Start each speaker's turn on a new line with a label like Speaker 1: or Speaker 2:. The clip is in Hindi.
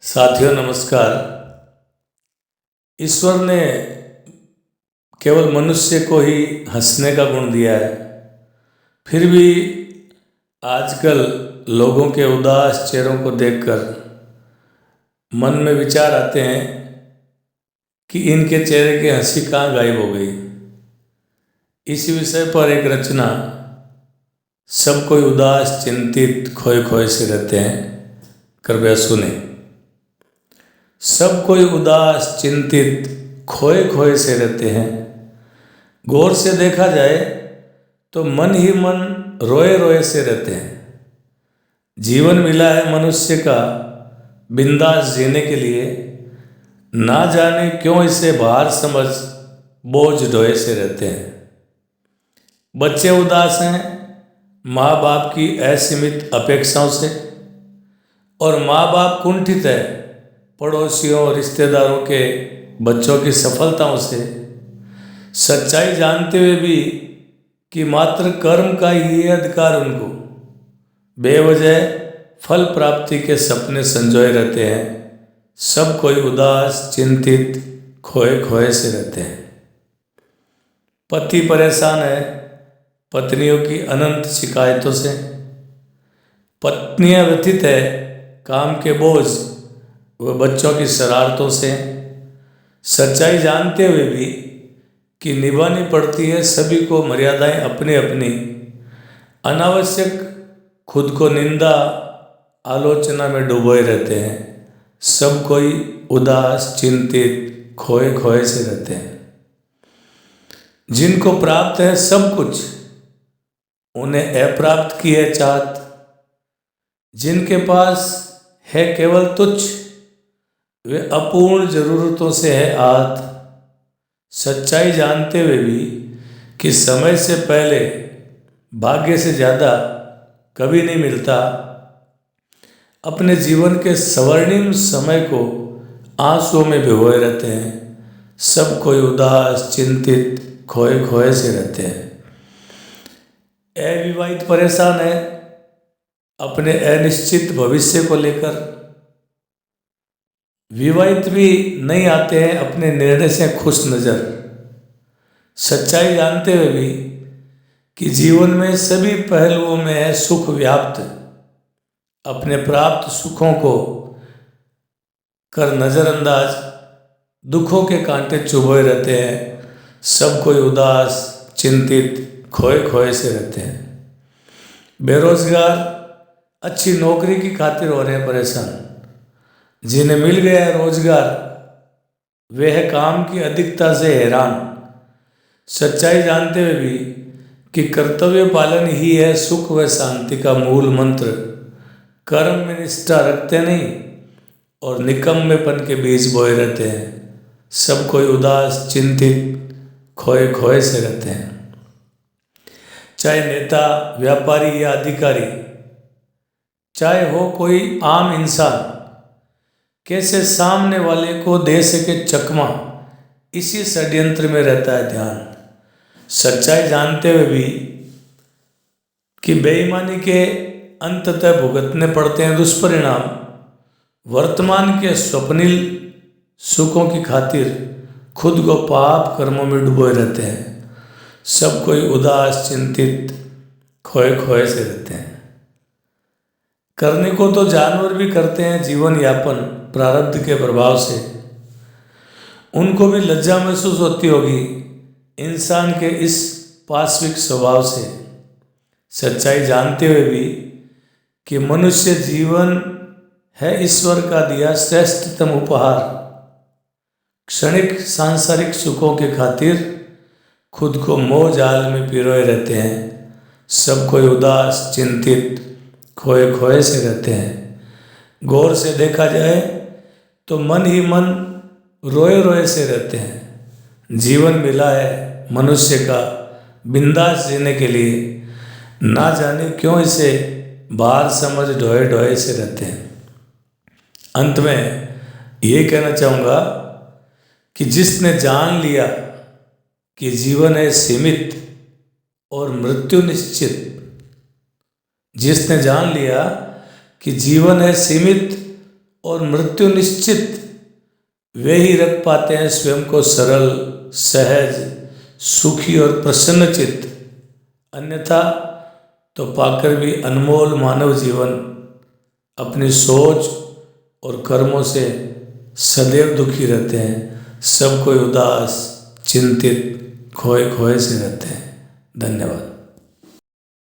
Speaker 1: साथियों नमस्कार। ईश्वर ने केवल मनुष्य को ही हंसने का गुण दिया है, फिर भी आजकल लोगों के उदास चेहरों को देखकर मन में विचार आते हैं कि इनके चेहरे की हंसी कहाँ गायब हो गई। इस विषय पर एक रचना, सब कोई उदास चिंतित खोए खोए से रहते हैं, कृपया सुने। सब कोई उदास चिंतित खोए खोए से रहते हैं, गौर से देखा जाए तो मन ही मन रोए रोए से रहते हैं। जीवन मिला है मनुष्य का बिंदास जीने के लिए, ना जाने क्यों इसे भार समझ बोझ ढोए से रहते हैं। बच्चे उदास हैं माँ बाप की असीमित अपेक्षाओं से, और माँ बाप कुंठित है पड़ोसियों और रिश्तेदारों के बच्चों की सफलताओं से। सच्चाई जानते हुए भी कि मात्र कर्म का ही अधिकार उनको, बेवजह फल प्राप्ति के सपने संजोए रहते हैं। सब कोई उदास चिंतित खोए खोए से रहते हैं। पति परेशान है पत्नियों की अनंत शिकायतों से, पत्नियां व्यथित है काम के बोझ व बच्चों की शरारतों से। सच्चाई जानते हुए भी कि निभानी पड़ती है सभी को मर्यादाएं अपनी अपनी, अनावश्यक खुद को निंदा आलोचना में डूबोए रहते हैं। सब कोई उदास चिंतित खोए खोए से रहते हैं। जिनको प्राप्त है सब कुछ, उन्हें अप्राप्त की है चाहत। जिनके पास है केवल तुच्छ, वे अपूर्ण जरूरतों से है आत। सच्चाई जानते हुए भी कि समय से पहले भाग्य से ज़्यादा कभी नहीं मिलता, अपने जीवन के स्वर्णिम समय को आंसुओं में भिगोए रहते हैं। सब कोई उदास चिंतित खोए खोए से रहते हैं। अविवाहित परेशान है अपने अनिश्चित भविष्य को लेकर। विवाहित भी नहीं आते हैं अपने निर्णय से खुश नज़र। सच्चाई जानते हुए भी कि जीवन में सभी पहलुओं में है सुख व्याप्त, अपने प्राप्त सुखों को कर नज़रअंदाज दुखों के कांटे चुभोए रहते हैं। सब कोई उदास चिंतित खोए खोए से रहते हैं। बेरोजगार अच्छी नौकरी की खातिर हो रहे हैं परेशान। जिन्हें मिल गया है रोजगार, वे है काम की अधिकता से हैरान। सच्चाई जानते हुए भी कि कर्तव्य पालन ही है सुख व शांति का मूल मंत्र। कर्म में निष्ठा रखते नहीं और निकम्मेपन के बीज बोए रहते हैं। सब कोई उदास चिंतित खोए खोए से रहते हैं। चाहे नेता व्यापारी या अधिकारी, चाहे हो कोई आम इंसान, कैसे सामने वाले को दे सके चकमा, इसी षड्यंत्र में रहता है ध्यान। सच्चाई जानते हुए भी कि बेईमानी के अंततः भुगतने पड़ते हैं दुष्परिणाम। वर्तमान के स्वप्निल सुखों की खातिर खुद को पाप कर्मों में डुबोए रहते हैं। सब कोई उदास चिंतित खोए खोए से रहते हैं। करने को तो जानवर भी करते हैं जीवन यापन प्रारब्ध के प्रभाव से। उनको भी लज्जा महसूस होती होगी इंसान के इस पाश्विक स्वभाव से। सच्चाई जानते हुए भी कि मनुष्य जीवन है ईश्वर का दिया श्रेष्ठतम उपहार। क्षणिक सांसारिक सुखों के खातिर खुद को मोह जाल में पिरोए रहते हैं। सब कोई उदास चिंतित खोए खोए से रहते हैं। गौर से देखा जाए तो मन ही मन रोए रोए से रहते हैं। जीवन मिला है मनुष्य का बिंदास जीने के लिए, ना जाने क्यों इसे भार समझ ढोए ढोए से रहते हैं। अंत में ये कहना चाहूँगा कि जिसने जान लिया कि जीवन है सीमित और मृत्यु निश्चित, जिसने जान लिया कि जीवन है सीमित और मृत्यु निश्चित वे ही रख पाते हैं स्वयं को सरल, सहज, सुखी और प्रसन्नचित्त। अन्यथा तो पाकर भी अनमोल मानव जीवन अपनी सोच और कर्मों से सदैव दुखी रहते हैं। सब कोई उदास, चिंतित, खोए खोए से रहते हैं। धन्यवाद।